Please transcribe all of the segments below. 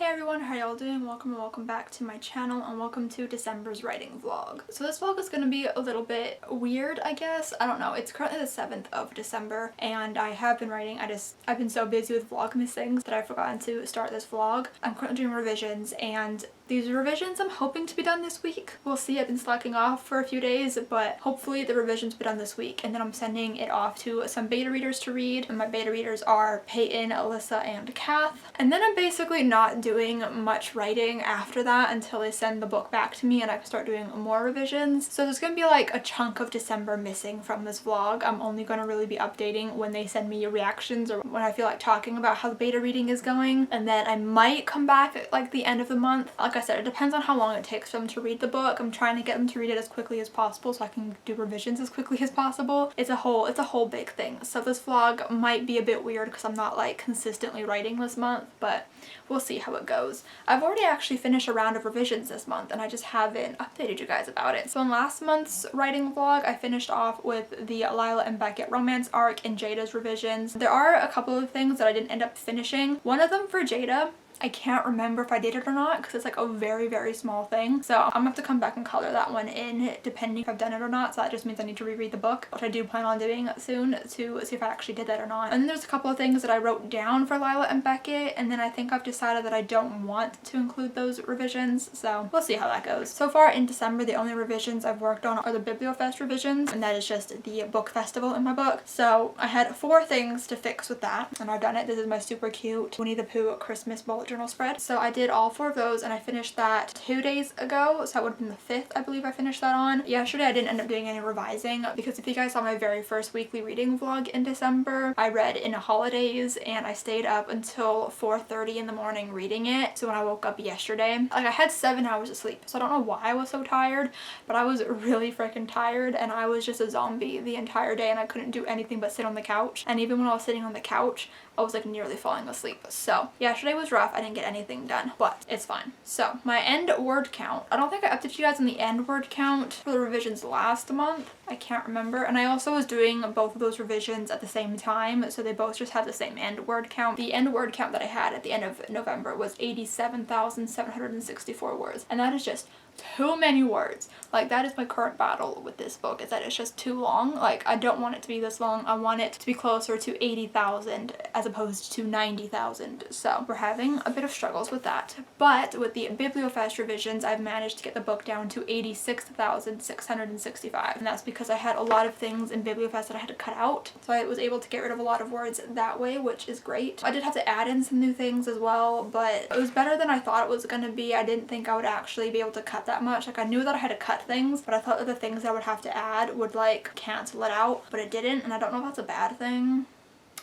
Hey everyone, how y'all doing? Welcome and welcome back to my channel and welcome to December's writing vlog. So this vlog is going to be a little bit weird, I guess. I don't know. It's currently the 7th of December and I have been writing. I've been so busy with vlogging these things that I've forgotten to start this vlog. I'm currently doing revisions and these revisions I'm hoping to be done this week. We'll see. I've been slacking off for a few days, but hopefully the revisions will be done this week, and then I'm sending it off to some beta readers to read. And my beta readers are Peyton, Alyssa, and Kath. And then I'm basically not doing much writing after that until they send the book back to me and I can start doing more revisions. So there's gonna be like a chunk of December missing from this vlog. I'm only gonna really be updating when they send me reactions or when I feel like talking about how the beta reading is going. And then I might come back at like the end of the month. Like I said, it depends on how long it takes for them to read the book. I'm trying to get them to read it as quickly as possible so I can do revisions as quickly as possible. It's a whole big thing. So this vlog might be a bit weird because I'm not like consistently writing this month, but we'll see how it goes. I've already actually finished a round of revisions this month and I just haven't updated you guys about it. So in last month's writing vlog, I finished off with the Lila and Beckett romance arc and Jada's revisions. There are a couple of things that I didn't end up finishing. One of them for Jada, I can't remember if I did it or not because it's like a very small thing. So I'm gonna have to come back and color that one in depending if I've done it or not. So that just means I need to reread the book, which I do plan on doing soon to see if I actually did that or not. And then there's a couple of things that I wrote down for Lila and Beckett, and then I think I've decided that I don't want to include those revisions. So we'll see how that goes. So far in December, the only revisions I've worked on are the BiblioFest revisions, and that is just the book festival in my book. So I had 4 things to fix with that, and I've done it. This is my super cute Winnie the Pooh Christmas bullet journal spread. So I did all 4 of those and I finished that 2 days ago. So that would have been the 5th, I believe I finished that on. Yesterday I didn't end up doing any revising because if you guys saw my very first weekly reading vlog in December, I read in the holidays and I stayed up until 4:30 in the morning reading it. So when I woke up yesterday, like I had 7 hours of sleep. So I don't know why I was so tired, but I was really freaking tired and I was just a zombie the entire day and I couldn't do anything but sit on the couch. And even when I was sitting on the couch, I was like nearly falling asleep. So yesterday was rough. I didn't get anything done, but it's fine. So my end word count, I don't think I updated you guys on the end word count for the revisions last month. I can't remember. And I also was doing both of those revisions at the same time, so they both just have the same end word count. The end word count that I had at the end of November was 87,764 words, and that is just too many words. Like that is my current battle with this book, is that it's just too long. Like I don't want it to be this long. I want it to be closer to 80,000 as opposed to 90,000. So we're having a bit of struggles with that. But with the BiblioFest revisions, I've managed to get the book down to 86,665. And that's because I had a lot of things in BiblioFest that I had to cut out. So I was able to get rid of a lot of words that way, which is great. I did have to add in some new things as well, but it was better than I thought it was going to be. I didn't think I would actually be able to cut that much. Like I knew that I had to cut things, but I thought that the things I would have to add would like cancel it out, but it didn't, and I don't know if that's a bad thing.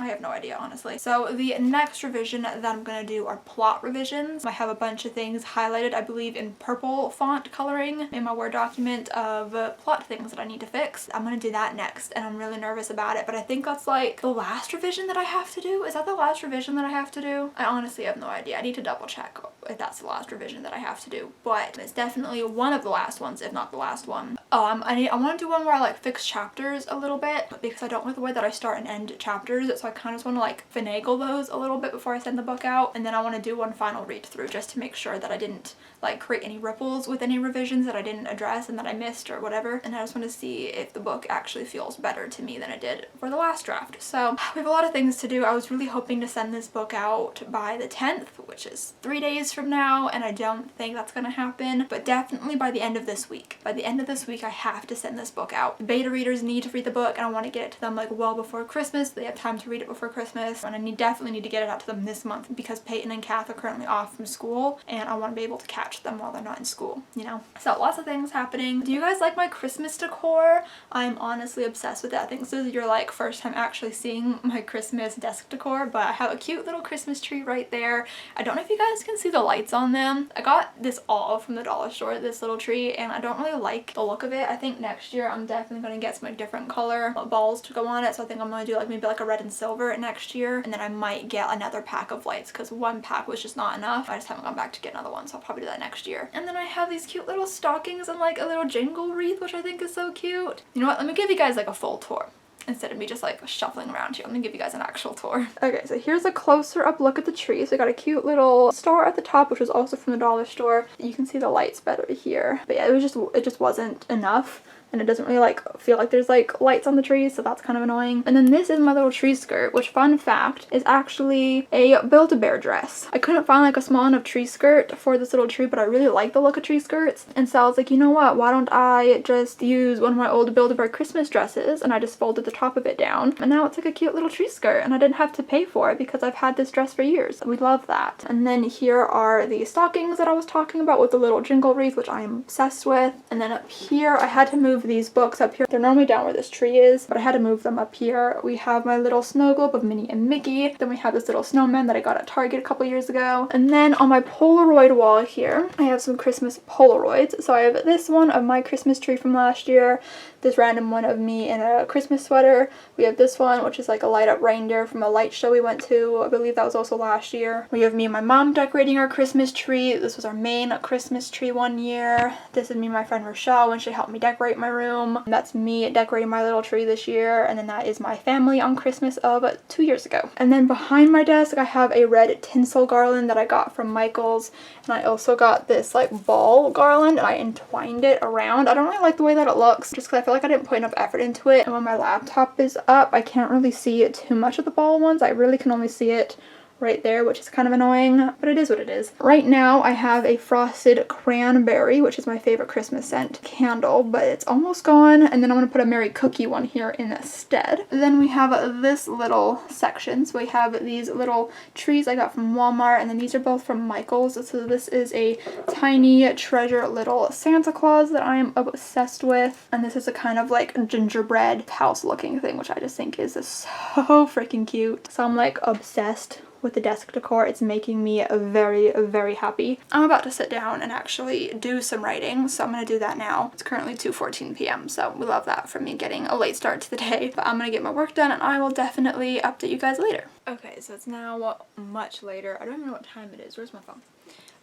I have no idea, honestly. So the next revision that I'm going to do are plot revisions. I have a bunch of things highlighted, I believe in purple font coloring in my Word document of plot things that I need to fix. I'm going to do that next and I'm really nervous about it, but I think that's like the last revision that I have to do. Is that the last revision that I have to do? I honestly have no idea. I need to double check if that's the last revision that I have to do, but it's definitely one of the last ones, if not the last one. Oh, I want to do one where I like fix chapters a little bit because I don't like the way that I start and end chapters, so I kind of just want to like finagle those a little bit before I send the book out, and then I want to do one final read through just to make sure that I didn't like create any ripples with any revisions that I didn't address and that I missed or whatever. And I just want to see if the book actually feels better to me than it did for the last draft. So we have a lot of things to do. I was really hoping to send this book out by the 10th, which is 3 days from now, and I don't think that's gonna happen, but definitely by the end of this week. By the end of this week I have to send this book out. The beta readers need to read the book and I want to get it to them like well before Christmas. They have time to read it before Christmas, and I definitely need to get it out to them this month because Peyton and Kath are currently off from school and I want to be able to catch them while they're not in school, you know? So lots of things happening. Do you guys like my Christmas decor? I'm honestly obsessed with it. I think this is your like first time actually seeing my Christmas desk decor, but I have a cute little Christmas tree right there. I don't know if you guys can see the lights on them. I got this all from the dollar store, this little tree, and I don't really like the look of it. I think next year I'm definitely going to get some like different color balls to go on it, so I think I'm going to do like maybe like a red and silver next year, and then I might get another pack of lights because one pack was just not enough. I just haven't gone back to get another one, so I'll probably do that next year. And then I have these cute little stockings and like a little jingle wreath, which I think is so cute. You know what, let me give you guys like a full tour. instead of me just like shuffling around here. I'm gonna give you guys an actual tour. Okay, so here's a closer up look at the tree. So I got a cute little star at the top, which was also from the dollar store. You can see the lights better here. But yeah, it just wasn't enough. And it doesn't really like feel like there's like lights on the trees, so that's kind of annoying. And then this is my little tree skirt, which, fun fact, is actually a Build-A-Bear dress. I couldn't find like a small enough tree skirt for this little tree, but I really like the look of tree skirts, and so I was like, you know what, why don't I just use one of my old Build-A-Bear Christmas dresses, and I just folded the top of it down, and now it's like a cute little tree skirt, and I didn't have to pay for it because I've had this dress for years. We love that. And then here are the stockings that I was talking about with the little jingle wreath, which I am obsessed with. And then up here I had to move these books up here. They're normally down where this tree is, but I had to move them up here. We have my little snow globe of Minnie and Mickey. Then we have this little snowman that I got at Target a couple years ago. And then on my Polaroid wall here, I have some Christmas Polaroids. So I have this one of my Christmas tree from last year, this random one of me in a Christmas sweater. We have this one, which is like a light up reindeer from a light show we went to. I believe that was also last year. We have me and my mom decorating our Christmas tree. This was our main Christmas tree one year. This is me and my friend Rochelle when she helped me decorate my room. That's me decorating my little tree this year. And then that is my family on Christmas of 2 years ago. And then behind my desk I have a red tinsel garland that I got from Michael's. And I also got this like ball garland and I entwined it around. I don't really like the way that it looks, just because I feel like I didn't put enough effort into it. And when my laptop is up, I can't really see it too much of the ball ones. I really can only see it right there, which is kind of annoying, but it is what it is. Right now I have a frosted cranberry, which is my favorite Christmas scent candle, but it's almost gone. And then I'm gonna put a Merry Cookie one here instead. Then we have this little section. So we have these little trees I got from Walmart, and then these are both from Michael's. So this is a tiny treasure little Santa Claus that I am obsessed with, and this is a kind of like gingerbread house looking thing, which I just think is so freaking cute. So I'm like obsessed with the desk decor. It's making me very, very happy. I'm about to sit down and actually do some writing, so I'm gonna do that now. It's currently 2:14 p.m. so we love that for me getting a late start to the day. But I'm gonna get my work done and I will definitely update you guys later. Okay, so it's now much later. I don't even know what time it is. Where's my phone?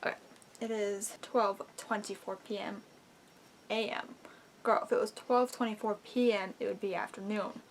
Okay, it is 12:24 p.m. a.m. Girl, if it was 12:24 p.m. it would be afternoon.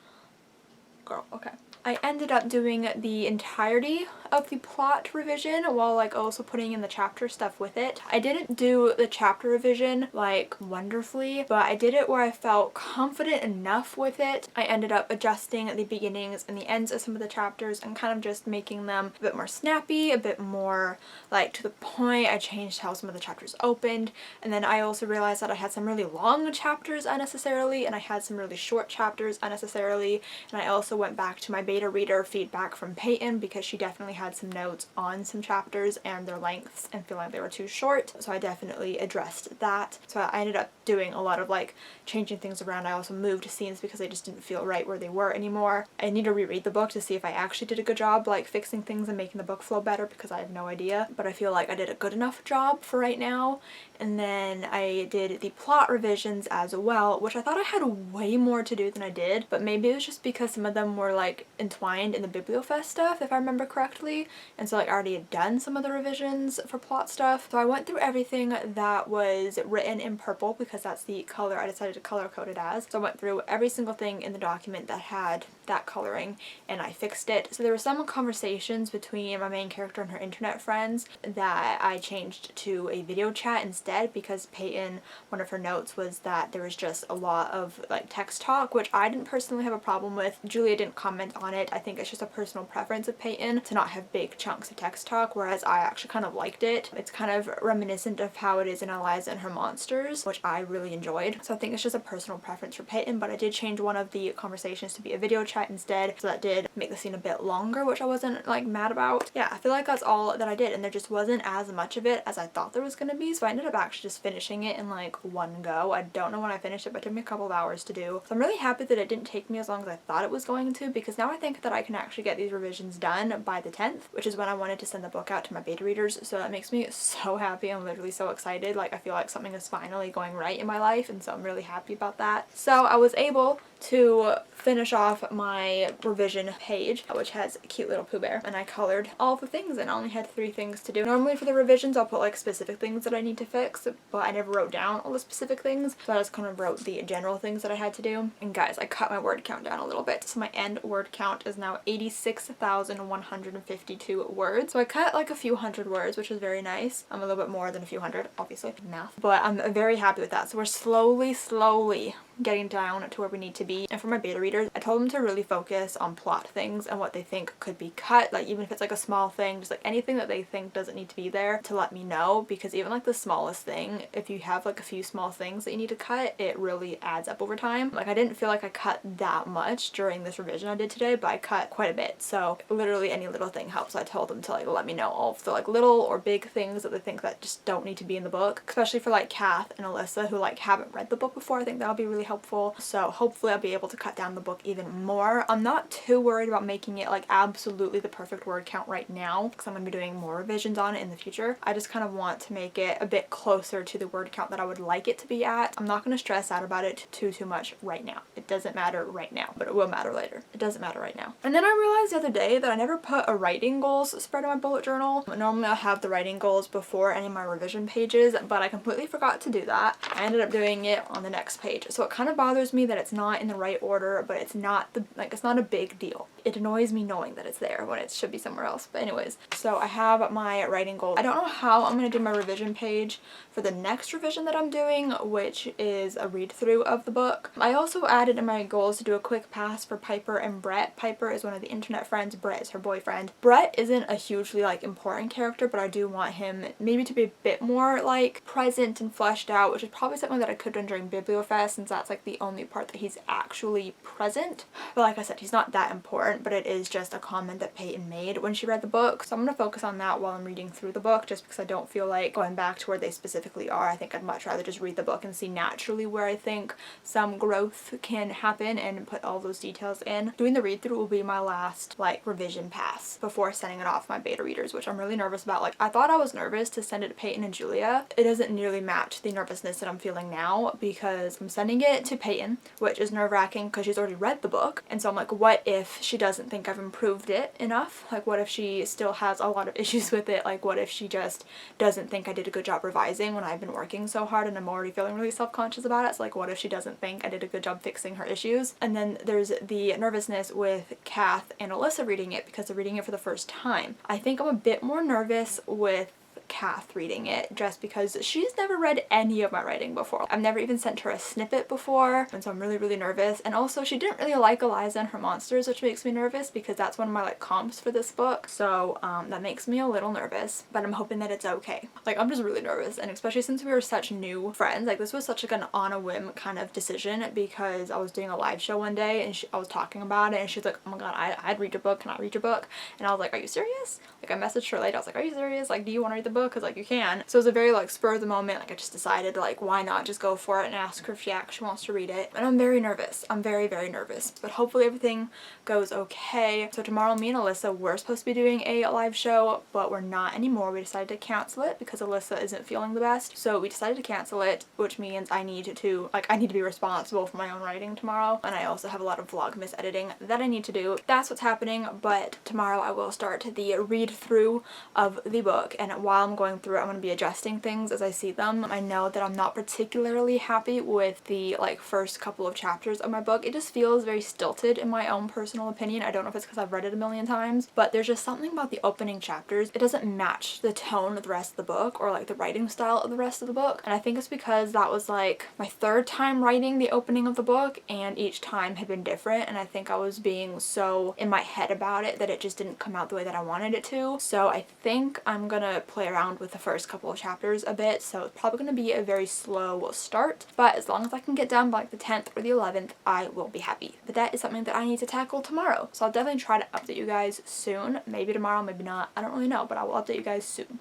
Girl, okay. I ended up doing the entirety of the plot revision while like also putting in the chapter stuff with it. I didn't do the chapter revision like wonderfully, but I did it where I felt confident enough with it. I ended up adjusting the beginnings and the ends of some of the chapters and kind of just making them a bit more snappy, a bit more like to the point. I changed how some of the chapters opened, and then I also realized that I had some really long chapters unnecessarily and I had some really short chapters unnecessarily. And I also went back to my beta reader feedback from Peyton because she definitely had some notes on some chapters and their lengths and feeling like they were too short, so I definitely addressed that. So I ended up doing a lot of like changing things around. I also moved scenes because they just didn't feel right where they were anymore. I need to reread the book to see if I actually did a good job like fixing things and making the book flow better, because I have no idea, but I feel like I did a good enough job for right now. And then I did the plot revisions as well, which I thought I had way more to do than I did, but maybe it was just because some of them were like entwined in the Bibliofest stuff, if I remember correctly, and so like I already had done some of the revisions for plot stuff. So I went through everything that was written in purple because that's the color I decided to color code it as. So I went through every single thing in the document that had that coloring and I fixed it. So there were some conversations between my main character and her internet friends that I changed to a video chat instead, because Peyton, one of her notes was that there was just a lot of like text talk, which I didn't personally have a problem with. Julia didn't comment on it. I think it's just a personal preference of Peyton to not have big chunks of text talk, whereas I actually kind of liked it. It's kind of reminiscent of how it is in Eliza and Her Monsters, which I really enjoyed. So I think it's just a personal preference for Peyton, but I did change one of the conversations to be a video chat instead, so that did make the scene a bit longer, which I wasn't like mad about. Yeah, I feel like that's all that I did, and there just wasn't as much of it as I thought there was gonna be, so I ended up actually just finishing it in like one go. I don't know when I finished it, but it took me a couple of hours to do. So I'm really happy that it didn't take me as long as I thought it was going to, because now I think that I can actually get these revisions done by the 10th, which is when I wanted to send the book out to my beta readers. So that makes me so happy. I'm literally so excited. Like I feel like something is finally going right in my life, and so I'm really happy about that. So I was able to finish off my revision page, which has a cute little Pooh Bear, and I colored all the things and I only had 3 things to do. Normally for the revisions I'll put like specific things that I need to fix, but I never wrote down all the specific things, so I just kind of wrote the general things that I had to do. And guys, I cut my word count down a little bit, so my end word count is now 86,152 words. So I cut like a few hundred words, which was very nice. I'm a little bit more than a few hundred, obviously, math, but I'm very happy with that. So we're slowly getting down to where we need to be. And for my beta readers, I told them to really focus on plot things and what they think could be cut, like even if it's like a small thing, just like anything that they think doesn't need to be there, to let me know, because even like the smallest thing, if you have like a few small things that you need to cut, it really adds up over time. Like I didn't feel like I cut that much during this revision I did today, but I cut quite a bit, so literally any little thing helps. I told them to like let me know all of the like little or big things that they think that just don't need to be in the book, especially for like Kath and Alyssa who like haven't read the book before. I think that'll be really helpful, so hopefully I'll be able to cut down the book even more. I'm not too worried about making it like absolutely the perfect word count right now, because I'm going to be doing more revisions on it in the future. I just kind of want to make it a bit closer to the word count that I would like it to be at. I'm not going to stress out about it too much right now. It doesn't matter right now, but it will matter later. It doesn't matter right now. And then I realized the other day that I never put a writing goals spread in my bullet journal. Normally I'll have the writing goals before any of my revision pages, but I completely forgot to do that. I ended up doing it on the next page, so it kind of bothers me that it's not in the right order, but it's not it's not a big deal. It annoys me knowing that it's there when it should be somewhere else. But anyways, so I have my writing goal. I don't know how I'm going to do my revision page for the next revision that I'm doing, which is a read through of the book. I also added in my goals to do a quick pass for Piper and Brett. Piper is one of the internet friends, Brett is her boyfriend. Brett isn't a hugely like important character, but I do want him maybe to be a bit more like present and fleshed out, which is probably something that I could have done during BiblioFest, since that's like the only part that he's actually present. But like I said, he's not that important, but it is just a comment that Peyton made when she read the book, so I'm going to focus on that while I'm reading through the book, just because I don't feel like going back to where they specifically are. I think I'd much rather just read the book and see naturally where I think some growth can happen and put all those details in. Doing the read through will be my last like revision pass before sending it off my beta readers, which I'm really nervous about. Like I thought I was nervous to send it to Peyton and Julia. It doesn't nearly match the nervousness that I'm feeling now, because I'm sending it to Peyton, which is nerve-wracking because she's already read the book, and so I'm like, what if she doesn't think I've improved it enough? Like what if she still has a lot of issues with it? Like what if she just doesn't think I did a good job revising when I've been working so hard and I'm already feeling really self-conscious about it? So like what if she doesn't think I did a good job fixing her issues? And then there's the nervousness with Kath and Alyssa reading it, because they're reading it for the first time. I think I'm a bit more nervous with Kath reading it, just because she's never read any of my writing before. I've never even sent her a snippet before, and so I'm really nervous. And also she didn't really like Eliza and her monsters, which makes me nervous because that's one of my like comps for this book, so that makes me a little nervous, but I'm hoping that it's okay. Like I'm just really nervous, and especially since we were such new friends, like this was such like an on a whim kind of decision, because I was doing a live show one day and I was talking about it and she's like, oh my god, I'd read your book, can I read your book? And I was like, are you serious? Like I messaged her later, I was like, are you serious? Like do you want to read the book? Because like you can. So it was a very like spur of the moment, like I just decided like why not just go for it and ask her if she actually wants to read it. And I'm very nervous. I'm very nervous, but hopefully everything goes okay. So tomorrow me and Alyssa were supposed to be doing a live show, but we're not anymore. We decided to cancel it because Alyssa isn't feeling the best, so we decided to cancel it, which means I need to be responsible for my own writing tomorrow, and I also have a lot of Vlogmas editing that I need to do. That's what's happening. But tomorrow I will start the read through of the book, and while I'm going through it, I'm going to be adjusting things as I see them. I know that I'm not particularly happy with the like first couple of chapters of my book. It just feels very stilted in my own personal opinion. I don't know if it's because I've read it a million times, but there's just something about the opening chapters. It doesn't match the tone of the rest of the book or like the writing style of the rest of the book, and I think it's because that was like my third time writing the opening of the book, and each time had been different, and I think I was being so in my head about it that it just didn't come out the way that I wanted it to. So I think I'm gonna play around with the first couple of chapters a bit, so it's probably going to be a very slow start, but as long as I can get done by like the 10th or the 11th, I will be happy. But that is something that I need to tackle tomorrow, so I'll definitely try to update you guys soon. Maybe tomorrow, maybe not, I don't really know, but I will update you guys soon.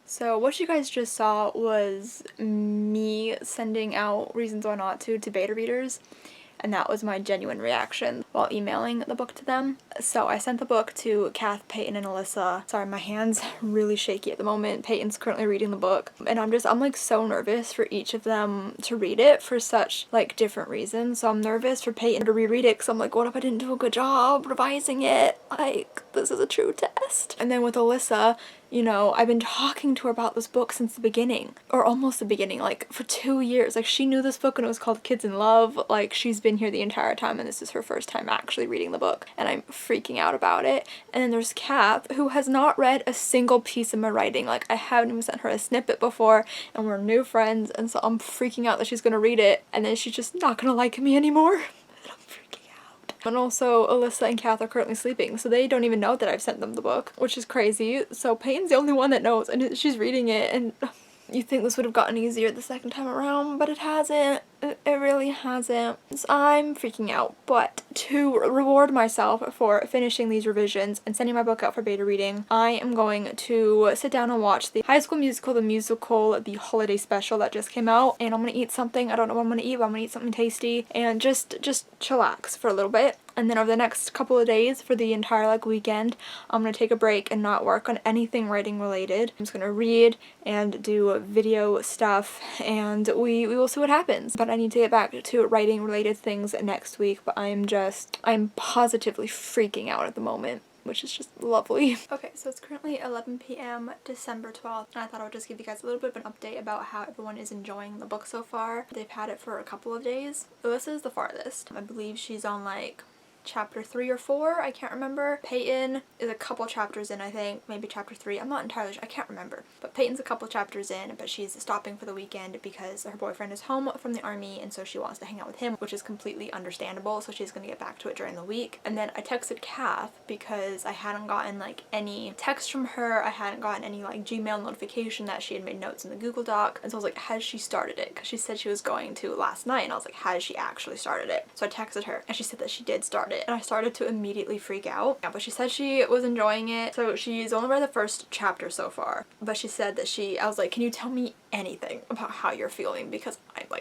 So what you guys just saw was me sending out Reasons Why Not to beta readers, and that was my genuine reaction while emailing the book to them. So I sent the book to Kath, Peyton, and Alyssa. Sorry, my hand's really shaky at the moment. Peyton's currently reading the book, and I'm like so nervous for each of them to read it for such like different reasons. So I'm nervous for Peyton to reread it because I'm like, what if I didn't do a good job revising it? Like, this is a true test. And then with Alyssa, you know, I've been talking to her about this book since the beginning, or almost the beginning, like for 2 years. Like, she knew this book when it was called Kids in Love. Like, she's been here the entire time, and this is her first time actually reading the book, and I'm freaking out about it. And then there's Kath, who has not read a single piece of my writing. Like, I haven't even sent her a snippet before, and we're new friends, and so I'm freaking out that she's gonna read it, and then she's just not gonna like me anymore. And also, Alyssa and Kath are currently sleeping, so they don't even know that I've sent them the book, which is crazy. So Peyton's the only one that knows, and she's reading it, and you think this would have gotten easier the second time around, but it hasn't. It really hasn't. So I'm freaking out. But to reward myself for finishing these revisions and sending my book out for beta reading, I am going to sit down and watch the High School Musical, the holiday special that just came out, and I'm gonna eat something. I don't know what I'm gonna eat, but I'm gonna eat something tasty and just chillax for a little bit. And then over the next couple of days, for the entire like weekend, I'm gonna take a break and not work on anything writing related. I'm just gonna read and do video stuff, and we will see what happens. But I need to get back to writing related things next week, but I'm positively freaking out at the moment, which is just lovely. Okay, so it's currently 11 p.m. December 12th, and I thought I would just give you guys a little bit of an update about how everyone is enjoying the book so far. They've had it for a couple of days. Alyssa is the farthest. I believe she's on like chapter 3 or 4, I can't remember. Peyton is a couple chapters in, I think, maybe chapter 3, I'm not entirely sure, I can't remember. But Peyton's a couple chapters in, but she's stopping for the weekend because her boyfriend is home from the army, and so she wants to hang out with him, which is completely understandable, so she's gonna get back to it during the week. And then I texted Kath because I hadn't gotten like any text from her, I hadn't gotten any like Gmail notification that she had made notes in the Google Doc, and so I was like, has she started it? Because she said she was going to last night, and I was like, has she actually started it? So I texted her, and she said that she did start it, and I started to immediately freak out. Yeah, but she said she was enjoying it. So she's only read the first chapter so far, but she said that I was like, can you tell me anything about how you're feeling, because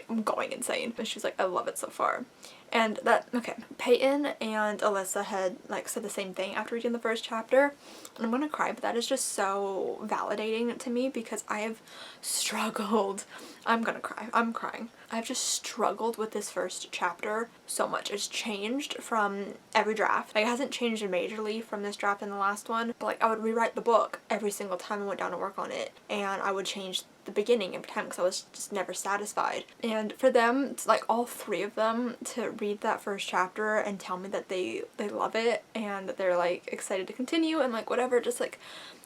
I'm going insane. And she was like, I love it so far. And okay, Peyton and Alyssa had like said the same thing after reading the first chapter, and I'm gonna cry, but that is just so validating to me because I have struggled. I'm gonna cry. I'm crying. I've just struggled with this first chapter so much. It's changed from every draft. Like, it hasn't changed majorly from this draft and the last one, but like I would rewrite the book every single time I went down to work on it, and I would change the beginning every time because I was just never satisfied. And for them, like all 3 of them, to read that first chapter and tell me that they love it and that they're like excited to continue and like whatever, just like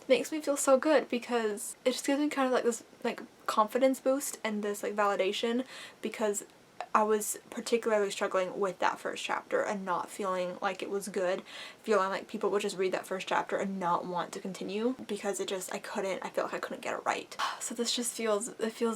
makes me feel so good, because it just gives me kind of like this like confidence boost and this like validation, because I was particularly struggling with that first chapter and not feeling like it was good, feeling like people would just read that first chapter and not want to continue because I feel like I couldn't get it right. So this just feels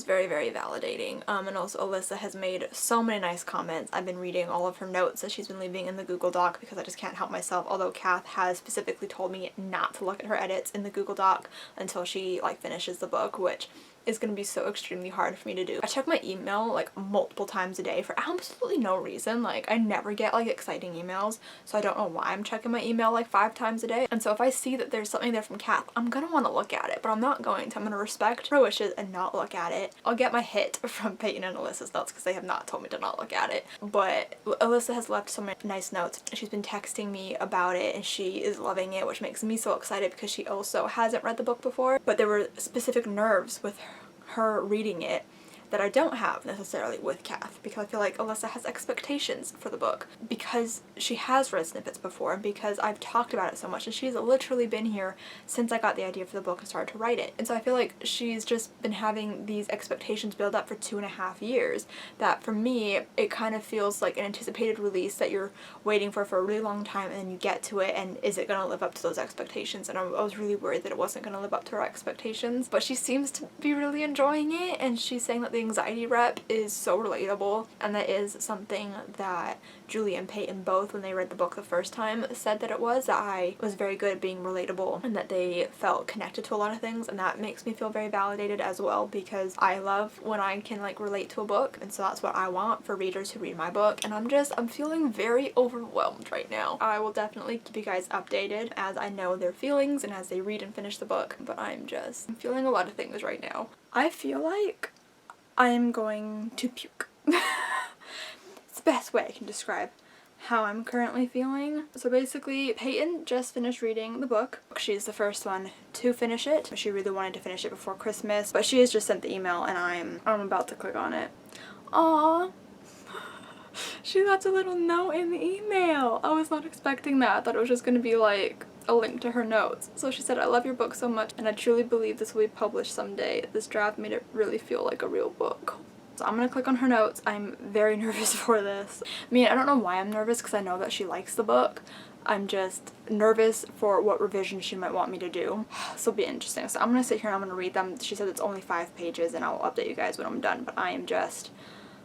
very, very validating. And also Alyssa has made so many nice comments. I've been reading all of her notes that she's been leaving in the Google Doc because I just can't help myself, although Kath has specifically told me not to look at her edits in the Google Doc until she like finishes the book, which is going to be so extremely hard for me to do. I check my email like multiple times a day for absolutely no reason. Like, I never get like exciting emails, so I don't know why I'm checking my email like 5 times a day. And so if I see that there's something there from Kath, I'm gonna want to look at it, but I'm not going to. I'm gonna respect her wishes and not look at it. I'll get my hit from Peyton and Alyssa's notes because they have not told me to not look at it. But Alyssa has left so many nice notes. She's been texting me about it and she is loving it, which makes me so excited because she also hasn't read the book before. But there were specific nerves with her reading it that I don't have necessarily with Kath, because I feel like Alyssa has expectations for the book because she has read snippets before and because I've talked about it so much, and she's literally been here since I got the idea for the book and started to write it. And so I feel like she's just been having these expectations build up for 2.5 years that for me it kind of feels like an anticipated release that you're waiting for a really long time, and then you get to it and is it going to live up to those expectations? And I was really worried that it wasn't going to live up to her expectations, but she seems to be really enjoying it, and she's saying that the anxiety rep is so relatable, and that is something that Julie and Peyton both, when they read the book the first time, said that it was, that I was very good at being relatable and that they felt connected to a lot of things, and that makes me feel very validated as well, because I love when I can like relate to a book, and so that's what I want for readers who read my book. And I'm feeling very overwhelmed right now. I will definitely keep you guys updated as I know their feelings and as they read and finish the book, but I'm feeling a lot of things right now. I feel like I'm going to puke. It's the best way I can describe how I'm currently feeling. So basically, Peyton just finished reading the book. She's the first one to finish it. She really wanted to finish it before Christmas, but she has just sent the email and I'm about to click on it. Aww. She left a little note in the email. I was not expecting that. I thought it was just going to be like a link to her notes. So she said, "I love your book so much and I truly believe this will be published someday. This draft made it really feel like a real book." So I'm gonna click on her notes. I'm very nervous for this. I mean, I don't know why I'm nervous because I know that she likes the book. I'm just nervous for what revision she might want me to do. So it'll be interesting. So I'm gonna sit here and I'm gonna read them. She said it's only 5 pages and I'll update you guys when I'm done, but I am just,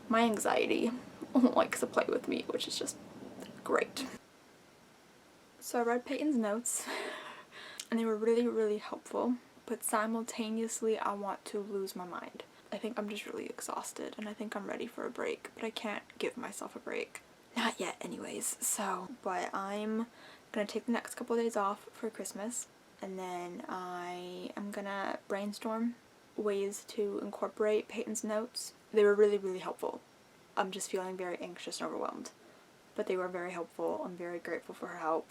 my anxiety likes to play with me, which is just great. So I read Peyton's notes and they were really, really helpful, but simultaneously I want to lose my mind. I think I'm just really exhausted and I think I'm ready for a break, but I can't give myself a break. Not yet anyways, so, but I'm gonna take the next couple of days off for Christmas, and then I am gonna brainstorm ways to incorporate Peyton's notes. They were really, really helpful. I'm just feeling very anxious and overwhelmed, but they were very helpful. I'm very grateful for her help.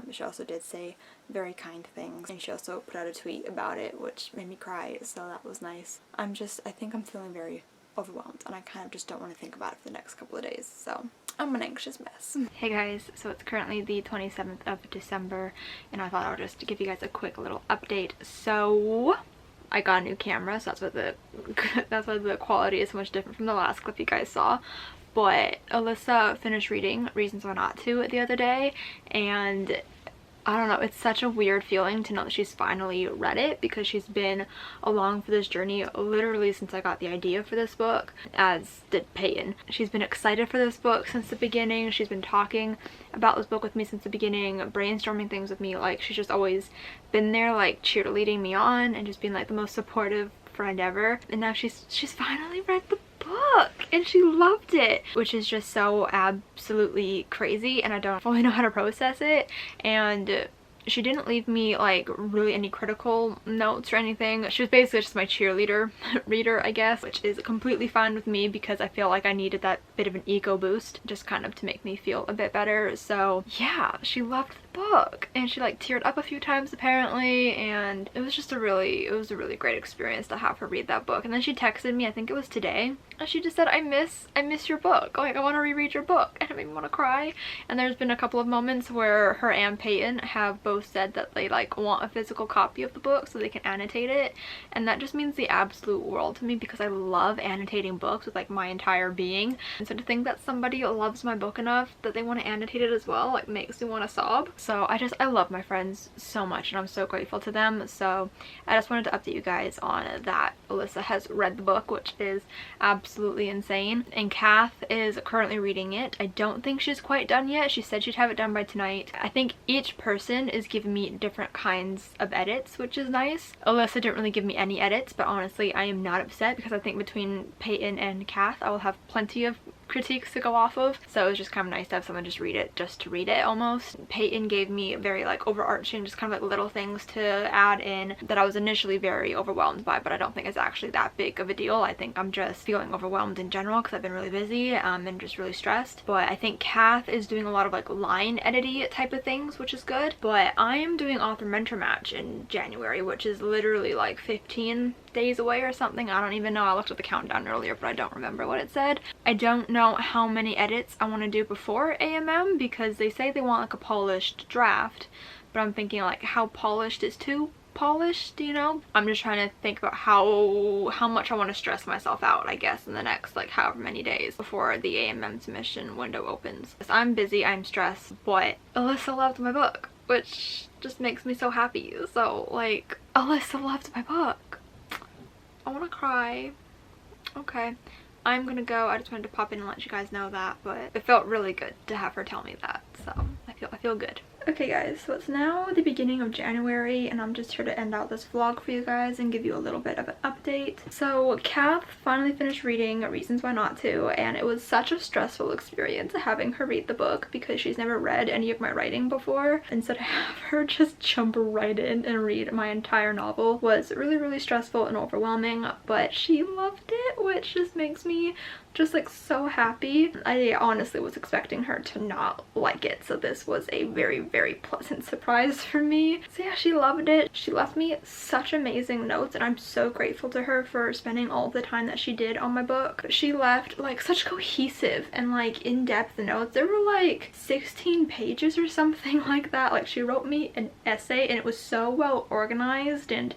She also did say very kind things, and she also put out a tweet about it, which made me cry, so that was nice. I think I'm feeling very overwhelmed, and I kind of just don't want to think about it for the next couple of days, so I'm an anxious mess. Hey guys, so it's currently the 27th of December, and I thought I would just give you guys a quick little update. So I got a new camera, so that's why the quality is so much different from the last clip you guys saw. But Alyssa finished reading Reasons Why Not To the other day, and I don't know, it's such a weird feeling to know that she's finally read it, because she's been along for this journey literally since I got the idea for this book, as did Peyton. She's been excited for this book since the beginning. She's been talking about this book with me since the beginning, brainstorming things with me. Like, she's just always been there, like cheerleading me on and just being like the most supportive friend ever. And now she's finally read the book and she loved it, which is just so absolutely crazy, and I don't fully know how to process it. And she didn't leave me like really any critical notes or anything. She was basically just my cheerleader reader, I guess, which is completely fine with me because I feel like I needed that bit of an ego boost just kind of to make me feel a bit better. So yeah, she loved the book and she like teared up a few times apparently, and it was just a really great experience to have her read that book. And then she texted me, I think it was today, and she just said, I miss your book, like I want to reread your book, and it made me want to cry. And there's been a couple of moments where her and Peyton have both said that they like want a physical copy of the book so they can annotate it, and that just means the absolute world to me because I love annotating books with like my entire being. And so to think that somebody loves my book enough that they want to annotate it as well, like makes me want to sob. So I love my friends so much and I'm so grateful to them. So I just wanted to update you guys on that. Alyssa has read the book, which is absolutely insane, and Kath is currently reading it. I don't think she's quite done yet. She said she'd have it done by tonight. I think each person is giving me different kinds of edits, which is nice. Alyssa didn't really give me any edits, but honestly I am not upset because I think between Peyton and Kath I will have plenty of critiques to go off of, so it was just kind of nice to have someone just read it just to read it almost. Peyton gave me very like overarching, just kind of like little things to add in that I was initially very overwhelmed by, but I don't think it's actually that big of a deal. I think I'm just feeling overwhelmed in general because I've been really busy and just really stressed. But I think Kath is doing a lot of like line editing type of things, which is good. But I am doing author mentor match in January, which is literally like 15 days away or something. I don't even know. I looked at the countdown earlier, but I don't remember what it said. I don't know how many edits I want to do before AMM because they say they want like a polished draft, but I'm thinking like how polished is too polished, you know? I'm just trying to think about how much I want to stress myself out, I guess, in the next like however many days before the AMM submission window opens. I'm busy, I'm stressed, but Alyssa loved my book, which just makes me so happy. So like, Alyssa loved my book. I want to cry. Okay, I'm gonna go. I just wanted to pop in and let you guys know that, but it felt really good to have her tell me that, so I feel good. Okay guys, so it's now the beginning of January and I'm just here to end out this vlog for you guys and give you a little bit of an update. So Kath finally finished reading Reasons Why Not To, and it was such a stressful experience having her read the book because she's never read any of my writing before, and so to have her just jump right in and read my entire novel was really stressful and overwhelming, but she loved it, which just makes me just like so happy. I honestly was expecting her to not like it, so this was a very pleasant surprise for me. So yeah, she loved it. She left me such amazing notes and I'm so grateful to her for spending all the time that she did on my book. She left like such cohesive and like in-depth notes. There were like 16 pages or something like that. Like she wrote me an essay and it was so well organized, and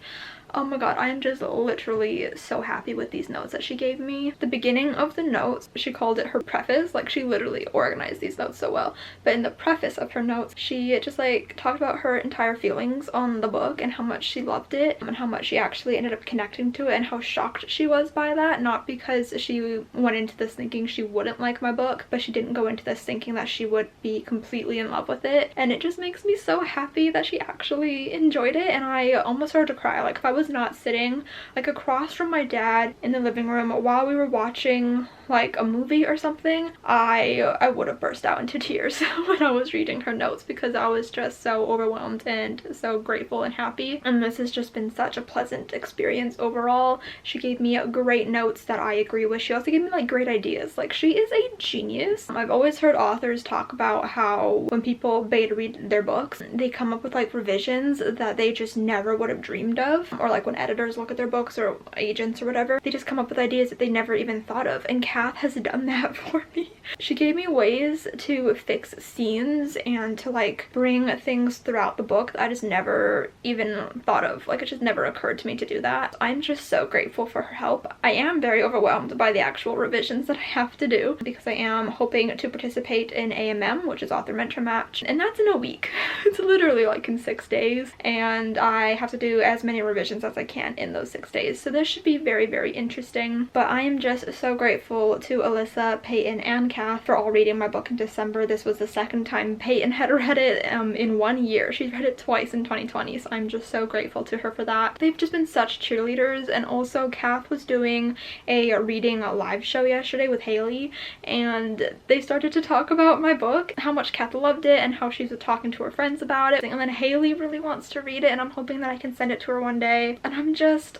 oh my god, I am just literally so happy with these notes that she gave me. The beginning of the notes, she called it her preface. Like she literally organized these notes so well. But in the preface of her notes, she just like talked about her entire feelings on the book and how much she loved it and how much she actually ended up connecting to it and how shocked she was by that. Not because she went into this thinking she wouldn't like my book, but she didn't go into this thinking that she would be completely in love with it. And it just makes me so happy that she actually enjoyed it, and I almost started to cry. Like if I was not sitting like across from my dad in the living room while we were watching like a movie or something, I would have burst out into tears when I was reading her notes because I was just so overwhelmed and so grateful and happy. And this has just been such a pleasant experience overall. She gave me great notes that I agree with. She also gave me like great ideas. Like she is a genius. I've always heard authors talk about how when people beta read their books, they come up with like revisions that they just never would have dreamed of, or like when editors look at their books or agents or whatever, they just come up with ideas that they never even thought of, and Kath has done that for me. She gave me ways to fix scenes and to like bring things throughout the book that I just never even thought of. Like it just never occurred to me to do that. I'm just so grateful for her help. I am very overwhelmed by the actual revisions that I have to do because I am hoping to participate in AMM, which is Author Mentor Match, and that's in a week. It's literally like in 6 days, and I have to do as many revisions as I can in those 6 days. So this should be very interesting. But I am just so grateful to Alyssa, Peyton, and Kath for all reading my book in December. This was the second time Peyton had read it in 1 year. She's read it twice in 2020, so I'm just so grateful to her for that. They've just been such cheerleaders, and also Kath was doing a reading live show yesterday with Haley, and they started to talk about my book, how much Kath loved it, and how she's talking to her friends about it. And then Haley really wants to read it, and I'm hoping that I can send it to her one day. And I'm just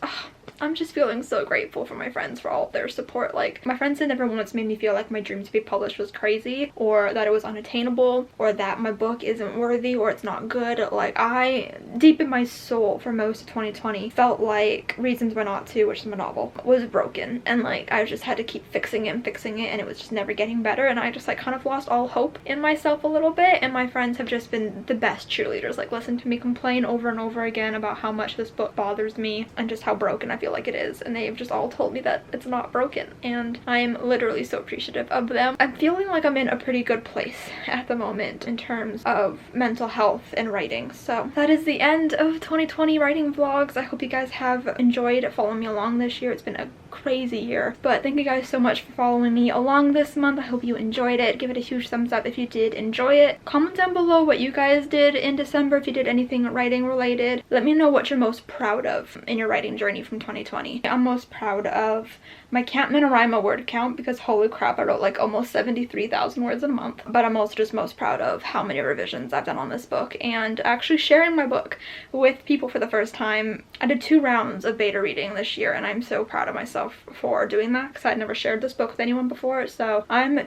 feeling so grateful for my friends for all of their support. Like my friends had never once made me feel like my dream to be published was crazy, or that it was unattainable, or that my book isn't worthy, or it's not good. Like I, deep in my soul for most of 2020, felt like Reasons Why Not To, which is my novel, was broken, and like I just had to keep fixing it, and it was just never getting better, and I just like kind of lost all hope in myself a little bit. And my friends have just been the best cheerleaders, like listen to me complain over and over again about how much this book bothers me and just how broken I feel like it is, and they've just all told me that it's not broken, and I am literally so appreciative of them. I'm feeling like I'm in a pretty good place at the moment in terms of mental health and writing. So that is the end of 2020 writing vlogs. I hope you guys have enjoyed following me along this year. It's been a crazy year, but thank you guys so much for following me along this month. I hope you enjoyed it. Give it a huge thumbs up if you did enjoy it. Comment down below what you guys did in December, if you did anything writing related. Let me know what you're most proud of in your writing journey from 2020. I'm most proud of my Can't NaNoWriMo word count because holy crap, I wrote like almost 73,000 words in a month. But I'm also just most proud of how many revisions I've done on this book and actually sharing my book with people for the first time. I did 2 rounds of beta reading this year, and I'm so proud of myself for doing that because I'd never shared this book with anyone before. So I'm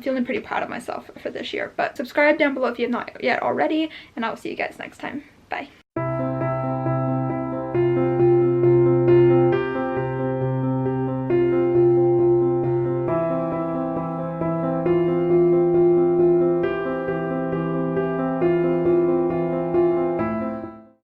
feeling pretty proud of myself for this year. But subscribe down below if you have not yet already, and I will see you guys next time. Bye.